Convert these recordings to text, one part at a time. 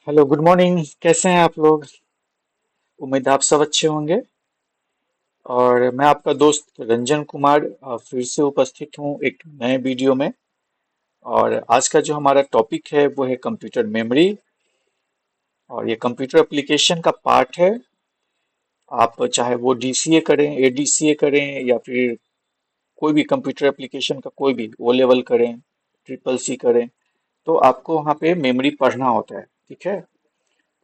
Hello, good morning. कैसे हैं आप लोग? उम्मीद है आप सब अच्छे होंगे। और मैं आपका दोस्त रंजन कुमार फिर से उपस्थित हूँ एक नए वीडियो में। और आज का जो हमारा टॉपिक है वो है कंप्यूटर मेमोरी। और ये कंप्यूटर एप्लीकेशन का पार्ट है। आप चाहे वो डीसीए करें, एडीसीए करें, या फिर कोई भी कंप्यूटर एप्लीकेशन का कोई भी ओ लेवल करें, ट्रिपल सी करें, तो आपको वहाँ पे मेमोरी पढ़ना होता है। ठीक है।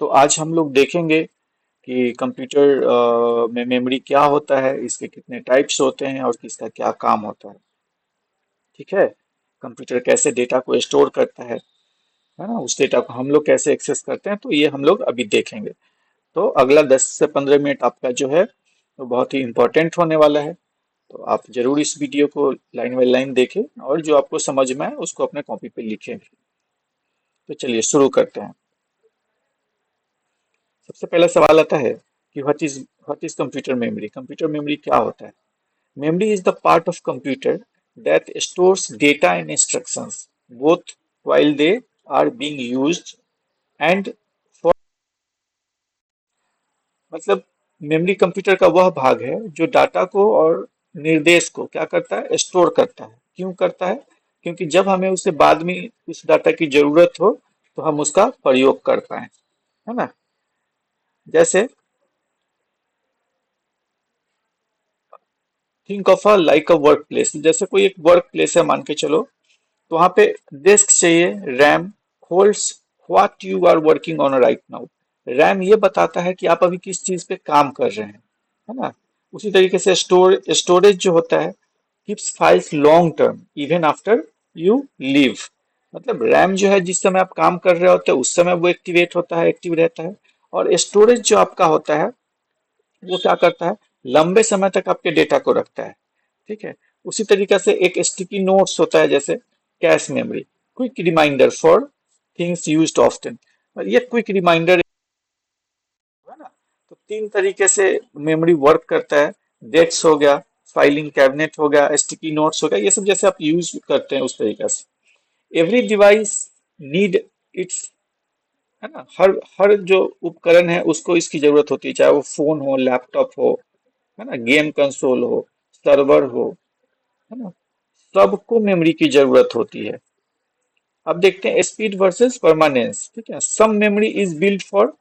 तो आज हम लोग देखेंगे कि कंप्यूटर में मेमोरी क्या होता है, इसके कितने टाइप्स होते हैं और किसका क्या काम होता है। ठीक है। कंप्यूटर कैसे डेटा को स्टोर करता है ना, उस डेटा को हम लोग कैसे एक्सेस करते हैं, तो ये हम लोग अभी देखेंगे। तो अगला 10 से 15 मिनट आपका जो है वो बहुत ही इम्पोर्टेंट होने वाला है। तो आप जरूर इस वीडियो को लाइन बाय लाइन देखें और जो आपको समझ में आए उसको अपने कॉपी पे लिखें। तो चलिए शुरू करते हैं। सबसे पहला सवाल आता है कि what is computer memory. Computer memory क्या होता है? Memory is the part of computer that stores data and instructions both while they are being used and for। मतलब मेमोरी कंप्यूटर का वह भाग है जो डाटा को और निर्देश को क्या करता है, स्टोर करता है। क्यों करता है? क्योंकि जब हमें उसे बाद में उस डाटा की जरूरत हो तो हम उसका प्रयोग कर पाए, है ना। जैसे think of a like a work place. जैसे कोई एक वर्क प्लेस है मान के चलो, तो वहां पे डिस्क चाहिए, RAM holds what you are working on right now. RAM ये बताता है कि आप अभी किस चीज पे काम कर रहे हैं, है ना। उसी तरीके से स्टोरेज जो होता है keeps files long term even after you leave. मतलब रैम जो है जिस समय आप काम कर रहे होते हैं उस समय वो एक्टिवेट होता है, एक्टिव रहता है। और स्टोरेज जो आपका होता है वो क्या करता है, लंबे समय तक आपके डेटा को रखता है। ठीक है। उसी तरीके से एक स्टिकी नोट्स होता है, जैसे cache memory, quick reminder for things used often. ये क्विक रिमाइंडर है ना। तो तीन तरीके से मेमोरी वर्क करता है। डेट्स हो गया, फाइलिंग कैबिनेट हो गया, स्टिकी नोट्स हो गया, ये सब जैसे आप यूज करते हैं उस तरीके से। एवरी डिवाइस नीड इट्स, है ना। हर हर जो उपकरण है उसको इसकी जरूरत होती है, चाहे वो फोन हो, लैपटॉप हो, है ना, गेम कंसोल हो, सर्वर हो, है ना। सबको मेमोरी की जरूरत होती है। अब देखते हैं स्पीड वर्सेस परमानेंस। ठीक है। Some memory is built for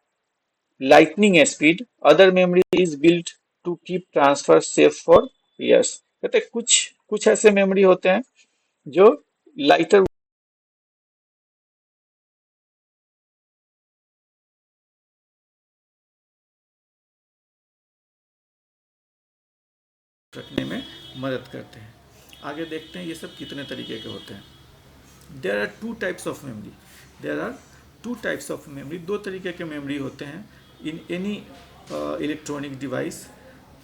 lightning speed, other memory is built to keep transfer safe for years. कहते हैं कुछ कुछ ऐसे मेमोरी होते हैं जो लाइटर रखने में मदद करते हैं। आगे देखते हैं ये सब कितने तरीके के होते हैं। There are two types of memory. There are two types of memory. दो तरीके के मेमोरी होते हैं इन एनी इलेक्ट्रॉनिक डिवाइस।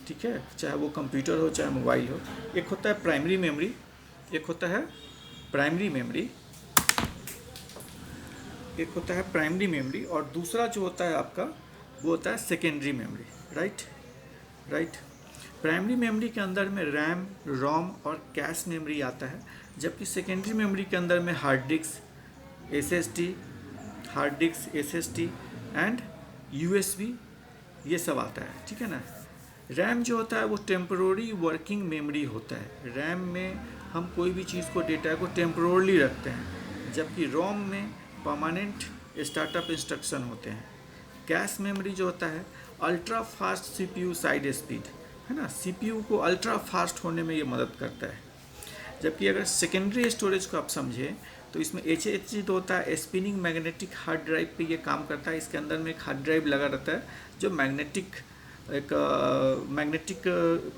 ठीक है। चाहे वो कंप्यूटर हो चाहे मोबाइल हो। एक होता है प्राइमरी मेमोरी, एक होता है प्राइमरी मेमोरी, एक होता है प्राइमरी मेमोरी, और दूसरा जो होता है आपका वो होता है secondary memory. Right, right. Primary memory के अंदर में रैम, रोम और कैश मेमोरी आता है, जबकि सेकेंडरी मेमोरी के अंदर में hard disk, SSD, hard disk, SSD and USB, ये सब आता है। ठीक है ना। रैम जो होता है वो टेम्परोरी वर्किंग मेमोरी होता है। रैम में हम कोई भी चीज़ को, डेटा को टेम्परोरली रखते हैं, जबकि रोम में परमानेंट स्टार्टअप इंस्ट्रक्शन होते हैं। कैश मेमोरी जो होता है ultra fast CPU side speed, है ना, सीपीयू को अल्ट्रा फास्ट होने में ये मदद करता है। जबकि अगर सेकेंडरी स्टोरेज को आप समझें तो इसमें एच जो होता है स्पिनिंग मैग्नेटिक हार्ड ड्राइव पे ये काम करता है। इसके अंदर में एक हार्ड ड्राइव लगा रहता है जो मैग्नेटिक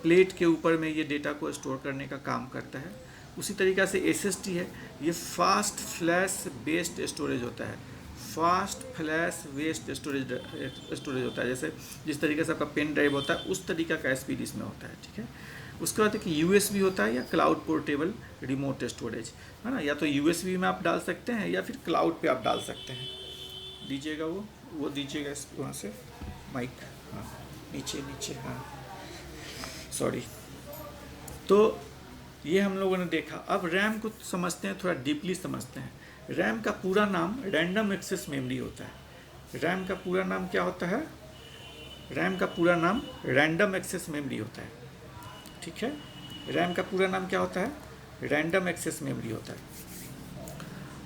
प्लेट के ऊपर में ये डेटा को स्टोर करने का काम करता है। उसी तरीक़े से एसएसडी है, ये फास्ट फ्लैश बेस्ड स्टोरेज होता है। फास्ट फ्लैश बेस्ड स्टोरेज होता है, जैसे जिस तरीके से आपका पेन ड्राइव होता है उस तरीका का स्पीड इसमें होता है। ठीक है। उसके बाद एक यूएसबी होता है या क्लाउड पोर्टेबल रिमोट स्टोरेज, है ना। या तो यूएसबी में आप डाल सकते हैं या फिर क्लाउड पे आप डाल सकते हैं। दीजिएगा वो दीजिएगा वहाँ से माइक, हाँ, नीचे नीचे, हाँ, सॉरी। तो ये हम लोगों ने देखा। अब रैम को समझते हैं, थोड़ा डीपली समझते हैं। रैम का पूरा नाम रैंडम एक्सेस मेमोरी होता है। रैम का पूरा नाम क्या होता है? रैम का पूरा नाम रैंडम एक्सेस मेमोरी होता है। ठीक है, रैम का पूरा नाम क्या होता है? रैंडम एक्सेस मेमोरी होता है।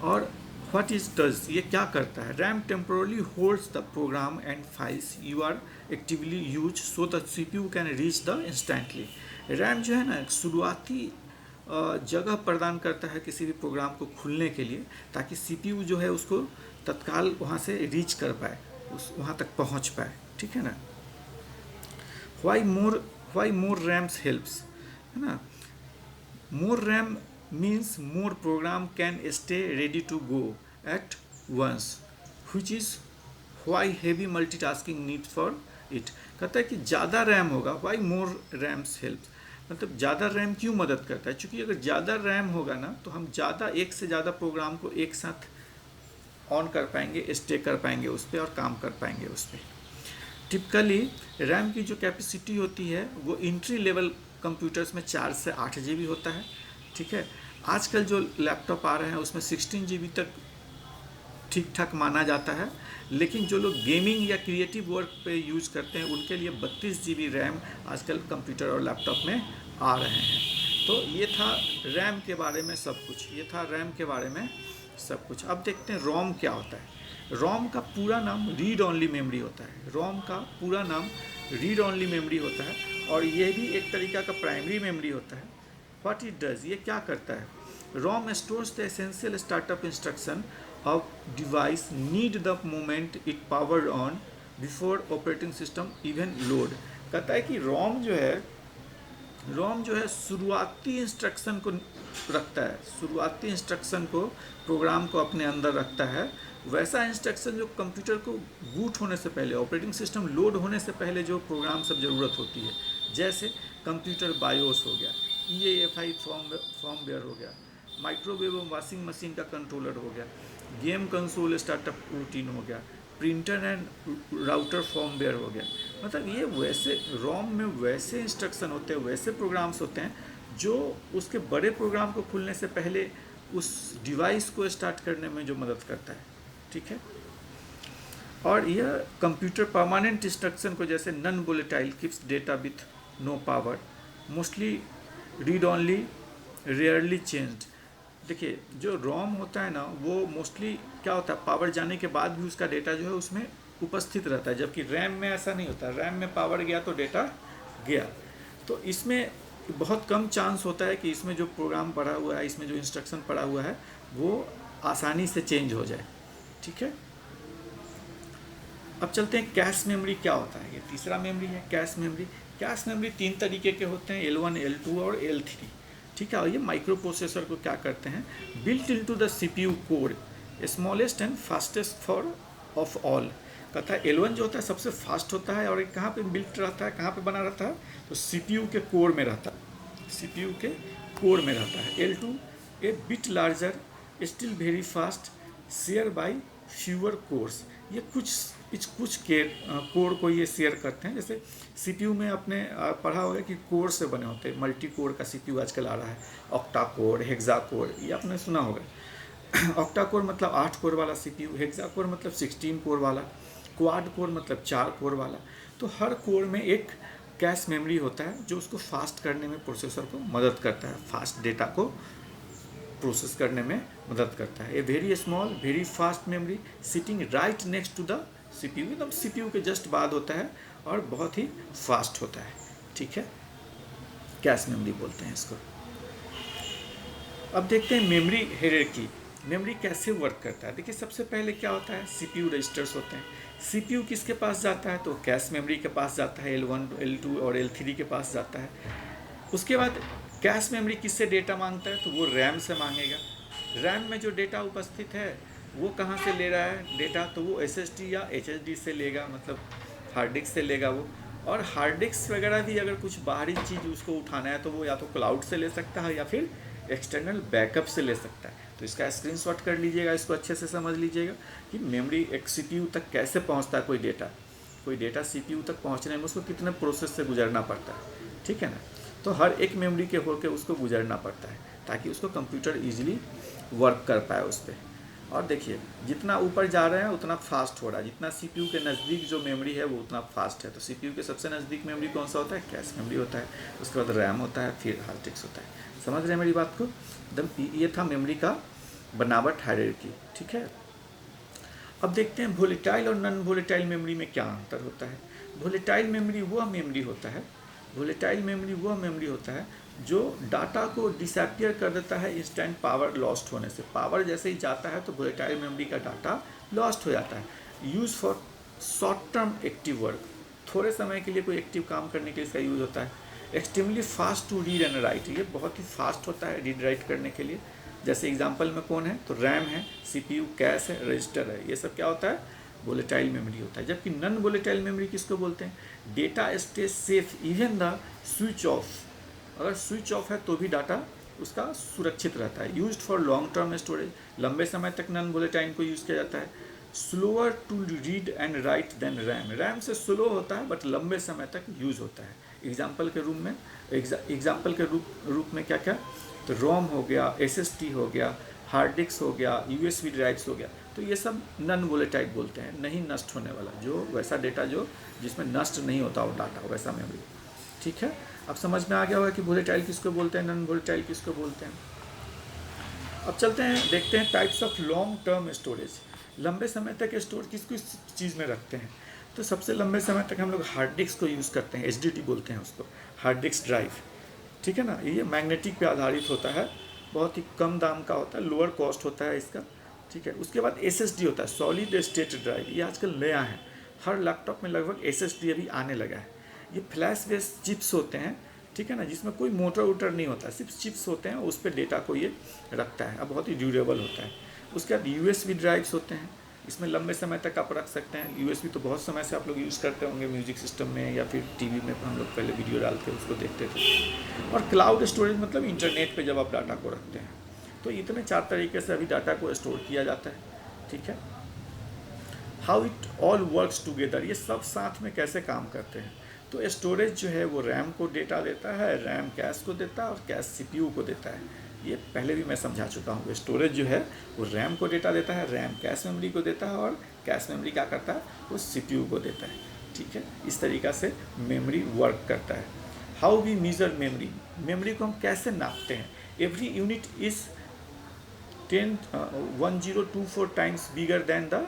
और व्हाट इज डज, ये क्या करता है? RAM temporarily holds the program and files you are actively use so the CPU can reach the instantly. RAM जो है ना, एक शुरुआती जगह प्रदान करता है किसी भी प्रोग्राम को खुलने के लिए, ताकि सीपीयू जो है उसको तत्काल वहाँ से रीच कर पाए, उस वहाँ तक पहुँच पाए। ठीक है ना। वाई मोर रैम्स हेल्प्स, है ना। More RAM means more program can stay ready to go at once, which is why heavy multitasking need for it. कहता है कि ज़्यादा रैम होगा, वाई मोर रैम्स हेल्प्स, मतलब ज़्यादा रैम क्यों मदद करता है? क्योंकि अगर ज़्यादा रैम होगा ना, तो हम ज़्यादा, एक से ज़्यादा प्रोग्राम को एक साथ ऑन कर पाएंगे, स्टे कर पाएंगे उस पर और काम कर पाएंगे उस पर। टिपिकली रैम की जो कैपेसिटी होती है वो इंट्री लेवल कंप्यूटर्स में 4 से 8 GB होता है। ठीक है, आजकल जो लैपटॉप आ रहे हैं उसमें 16 GB तक ठीक ठाक माना जाता है, लेकिन जो लोग गेमिंग या क्रिएटिव वर्क पे यूज़ करते हैं उनके लिए 32 GB रैम आजकल कंप्यूटर और लैपटॉप में आ रहे हैं। तो ये था रैम के बारे में सब कुछ, ये था रैम के बारे में सब कुछ। अब देखते हैं रोम क्या होता है। रोम का पूरा नाम रीड ओनली मेमोरी होता है। रोम का पूरा नाम रीड ओनली मेमोरी होता है, और ये भी एक तरीका का प्राइमरी मेमोरी होता है। व्हाट इट डज, ये क्या करता है? ROM stores the essential startup instruction of device need the moment it power on before operating system even load. कहता है कि रोम जो है शुरुआती इंस्ट्रक्शन को रखता है, शुरुआती इंस्ट्रक्शन को, प्रोग्राम को अपने अंदर रखता है। वैसा इंस्ट्रक्शन जो कंप्यूटर को बूट होने से पहले, ऑपरेटिंग सिस्टम लोड होने से पहले जो प्रोग्राम सब ज़रूरत होती है, जैसे कंप्यूटर बायोस हो गया, EAFI फॉर्मवेयर हो गया, माइक्रोवेव और वॉशिंग मशीन का कंट्रोलर हो गया, गेम कंसोल स्टार्टअप रूटीन हो गया, प्रिंटर एंड राउटर फॉर्मवेयर हो गया। मतलब ये वैसे रोम में वैसे इंस्ट्रक्शन होते हैं, वैसे प्रोग्राम्स होते हैं जो उसके बड़े प्रोग्राम को खुलने से पहले उस डिवाइस को स्टार्ट करने में जो मदद करता है। ठीक है, और यह कंप्यूटर परमानेंट इंस्ट्रक्शन को, जैसे non volatile, keeps data with no power, mostly read only, rarely changed. देखिए, जो रोम होता है ना, वो मोस्टली क्या होता है, पावर जाने के बाद भी उसका डेटा जो है उसमें उपस्थित रहता है, जबकि रैम में ऐसा नहीं होता। रैम में पावर गया तो डेटा गया। तो इसमें बहुत कम चांस होता है कि इसमें जो प्रोग्राम पड़ा हुआ है, इसमें जो इंस्ट्रक्शन पड़ा हुआ है, वो आसानी से चेंज हो जाए। ठीक है, अब चलते हैं कैश मेमोरी क्या होता है। ये तीसरा मेमोरी है, कैश मेमोरी। कैश मेमोरी 3 तरीके के होते हैं, L1, L2 और L3। ठीक है, और ये माइक्रो प्रोसेसर को क्या करते हैं, built into the CPU core, smallest and fastest for of all. कहता है L1 जो होता है सबसे फास्ट होता है, और कहाँ पे बिल्ट रहता है, कहाँ पे बना रहता है, तो CPU के कोर में रहता है, CPU के कोर में रहता है। L2 A bit larger, still very fast, share by fewer course. ये कुछ के कोर को ये शेयर करते हैं। जैसे CPU में आपने पढ़ा होगा कि कोर से बने होते हैं, मल्टी कोर का CPU आजकल आ रहा है, ऑक्टा कोर, हेक्सा कोर, ये आपने सुना होगा। ऑक्टा कोर मतलब 8 कोर वाला CPU, हेक्सा कोर मतलब 16 कोर वाला, क्वाड कोर मतलब 4 कोर वाला। तो हर कोर में एक कैश मेमोरी होता है जो उसको फास्ट करने में प्रोसेसर को मदद करता है, फास्ट डेटा को प्रोसेस करने में मदद करता है। A very small very fast memory sitting right next to the CPU, एकदम CPU के जस्ट बाद होता है और बहुत ही फास्ट होता है। ठीक है, कैश मेमोरी बोलते हैं इसको। अब देखते हैं मेमोरी हायरार्की, मेमोरी कैसे वर्क करता है। देखिए, सबसे पहले क्या होता है, CPU रजिस्टर्स होते हैं। CPU किसके पास जाता है, तो कैश मेमोरी के पास जाता है, L1, L2 और L3 के पास जाता है। उसके बाद कैश मेमोरी किससे डेटा मांगता है, तो वो रैम से मांगेगा। रैम में जो डेटा उपस्थित है वो कहाँ से ले रहा है डेटा, तो वो SSD या HDD से लेगा, मतलब हार्ड डिस्क से लेगा वो। और हार्ड डिस्क वगैरह भी अगर कुछ बाहरी चीज़ उसको उठाना है तो वो या तो क्लाउड से ले सकता है या फिर एक्सटर्नल बैकअप से ले सकता है। तो इसका स्क्रीनशॉट कर लीजिएगा, इसको अच्छे से समझ लीजिएगा कि मेमोरी एक CPU तक कैसे पहुंचता है। कोई डेटा CPU तक पहुंचने में उसको कितने प्रोसेस से गुजरना पड़ता है। ठीक है ना, तो हर एक मेमोरी के होकर उसको गुजरना पड़ता है ताकि उसको कंप्यूटर ईजिली वर्क कर पाए उस पर। और देखिए जितना ऊपर जा रहे हैं उतना फास्ट हो रहा है, जितना सीपीयू के नज़दीक जो मेमोरी है वो उतना फास्ट है। तो सीपीयू के सबसे नज़दीक मेमोरी कौन सा होता है? कैश मेमोरी होता है। उसके बाद रैम होता है, फिर हार्ड डिस्क होता है। समझ रहे हैं मेरी बात को? एकदम ये था मेमोरी का बनावट, हायरार्की। ठीक है, अब देखते हैं वोलेटाइल और नॉन वोलेटाइल मेमोरी में क्या अंतर होता है। वोलेटाइल मेमोरी वह मेमोरी होता है, वोलेटाइल मेमोरी वह मेमोरी होता है जो डाटा को डिसअपियर कर देता है इंस्टेंट पावर लॉस्ट होने से। पावर जैसे ही जाता है तो वोलेटाइल मेमोरी का डाटा लॉस्ट हो जाता है। Use for short term active work, थोड़े समय के लिए कोई एक्टिव काम करने के लिए इसका यूज़ होता है। Extremely fast to read and write, ये बहुत ही फास्ट होता है रीड राइट करने के लिए। जैसे एग्जांपल में कौन है? तो रैम है, सीपीयू, कैश है, रजिस्टर है, ये सब क्या होता है? वोलेटाइल मेमोरी होता है। जबकि नॉन वोलेटाइल मेमोरी किसको बोलते हैं? Data stay safe even the switch off, अगर स्विच ऑफ है तो भी डाटा उसका सुरक्षित रहता है। Used for long term storage, लंबे समय तक नॉन वोलेटाइल को यूज़ किया जाता है। Slower to read and write than RAM, RAM से स्लो होता है बट लंबे समय तक यूज़ होता है। एग्जाम्पल के रूप में रूप में क्या क्या? तो रोम हो गया, एसएसडी हो गया, हार्ड डिस्क हो गया, यूएसबी ड्राइव्स हो गया। तो ये सब नॉन वोलेटाइल बोलते हैं, नहीं नष्ट होने वाला, जो वैसा डेटा जो जिसमें नष्ट नहीं होता वो डाटा, वैसा मेमोरी। ठीक है, अब समझ में आ गया होगा कि वोलेटाइल किसको बोलते हैं, नॉन वोलेटाइल किसको बोलते हैं। अब चलते हैं देखते हैं types of long term storage. लंबे समय तक स्टोर किस किस चीज़ में रखते हैं? तो सबसे लंबे समय तक हम लोग हार्ड डिस्क को यूज़ करते हैं, एचडीडी बोलते हैं उसको, हार्ड डिस्क ड्राइव। ठीक है ना, ये मैग्नेटिक पे आधारित होता है, बहुत ही कम दाम का होता है, लोअर कॉस्ट होता है इसका। ठीक है, उसके बाद एसएसडी होता है, सॉलिड स्टेट ड्राइव, ये आजकल नया है, हर लैपटॉप में लगभग एसएसडी अभी आने लगा है। ये फ्लैश बेस्ड चिप्स होते हैं, ठीक है ना, जिसमें कोई मोटर वोटर नहीं होता, सिर्फ चिप्स होते हैं, उस पर डेटा को ये रखता है। अब बहुत ही ड्यूरेबल होता है। उसके बाद यूएसबी ड्राइव्स होते हैं, इसमें लंबे समय तक आप रख सकते हैं। यूएसबी तो बहुत समय से आप लोग यूज़ करते होंगे म्यूजिक सिस्टम में या फिर टीवी में, हम लोग पहले वीडियो डालते उसको देखते थे। और क्लाउड स्टोरेज मतलब इंटरनेट पे जब आप डाटा को रखते हैं। तो इतने 4 तरीके से अभी डाटा को स्टोर किया जाता है। ठीक है, how it all works together, ये सब साथ में कैसे काम करते हैं। तो स्टोरेज जो है वो रैम को डेटा देता है, रैम कैश को देता है और कैश सीपीयू को देता है। ये पहले भी मैं समझा चुका हूँ। स्टोरेज जो है वो रैम को डेटा देता है, रैम कैश मेमोरी को देता है और कैश मेमोरी क्या करता है? वो सीपीयू को देता है। ठीक है, इस तरीक़ा से मेमोरी वर्क करता है। How we measure memory, memory को हम कैसे नापते हैं? Every unit is 1024 times bigger than the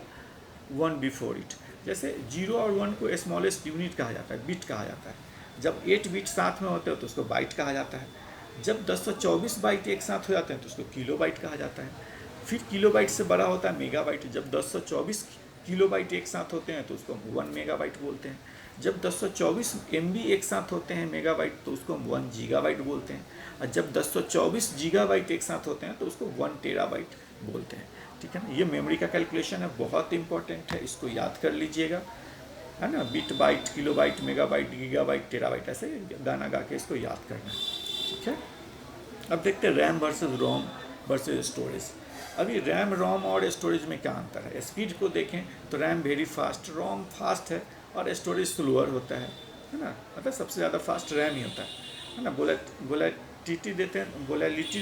one before it. जैसे 0 और 1 को स्मॉलेस्ट यूनिट कहा जाता है, बिट कहा जाता है। जब 8 बिट साथ में होते हैं तो उसको बाइट कहा जाता है। जब 1024 बाइट एक साथ हो जाते हैं तो उसको किलो बाइट कहा जाता है। फिर किलो बाइट से बड़ा होता है मेगा बाइट। जब 1024 किलो बाइट एक साथ होते हैं तो उसको हम 1 मेगा बाइट बोलते हैं। जब 1024 MB एक साथ होते हैं मेगा बाइट तो उसको हम 1 गीगा बाइट बोलते हैं। और जब 1024 गीगा बाइट एक साथ होते हैं तो उसको 1 टेरा बाइट बोलते हैं। ठीक है ना, ये मेमोरी का कैलकुलेशन है, बहुत इंपॉर्टेंट है, इसको याद कर लीजिएगा, है ना। Bit byte, kilo byte, mega byte, giga byte, tera byte, ऐसे गाना गा के इसको याद करना है। ठीक है, अब देखते हैं रैम वर्सेस रोम वर्सेस स्टोरेज। अभी रैम, रोम और स्टोरेज में क्या अंतर है? स्पीड को देखें तो रैम वेरी फास्ट, रोम फास्ट है और स्टोरेज स्लोअर होता है ना। मतलब सबसे ज़्यादा फास्ट रैम ही होता है ना। वोलेटिलिटी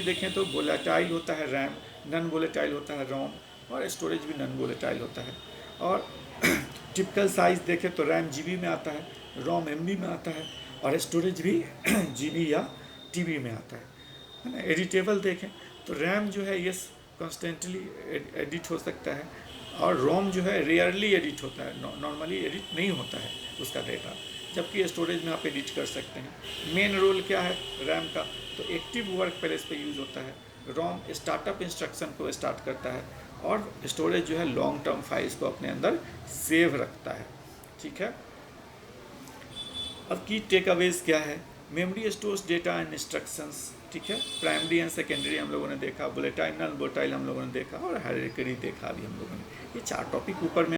देखें तो वोलेटाइल होता है रैम, नॉन वोलेटाइल होता है रोम और स्टोरेज भी नॉन वोलेटाइल होता है। और टिपिकल साइज़ देखें तो रैम जीबी में आता है, रोम एमबी में आता है और स्टोरेज भी जीबी या टीबी में आता है ना। एडिटेबल देखें तो रैम जो है ये कॉन्स्टेंटली एडिट हो सकता है और रोम जो है रेयरली एडिट होता है, नॉर्मली एडिट नहीं होता है उसका डेटा, जबकि स्टोरेज में आप एडिट कर सकते हैं। मेन रोल क्या है रैम का? तो एक्टिव वर्क प्लेस पे यूज़ होता है। रोम स्टार्टअप इंस्ट्रक्शन को स्टार्ट करता है और स्टोरेज जो है लॉन्ग टर्म फाइल्स को अपने अंदर सेव रखता है। ठीक है, अब की टेक अवेज क्या है? Memory stores data and instructions. ठीक है, प्राइमरी एंड सेकेंडरी हम लोगों ने देखा, वोलेटाइल, नॉन वोलेटाइल हम लोगों ने देखा और हायरार्की देखा भी हम लोगों ने। ये 4 टॉपिक ऊपर में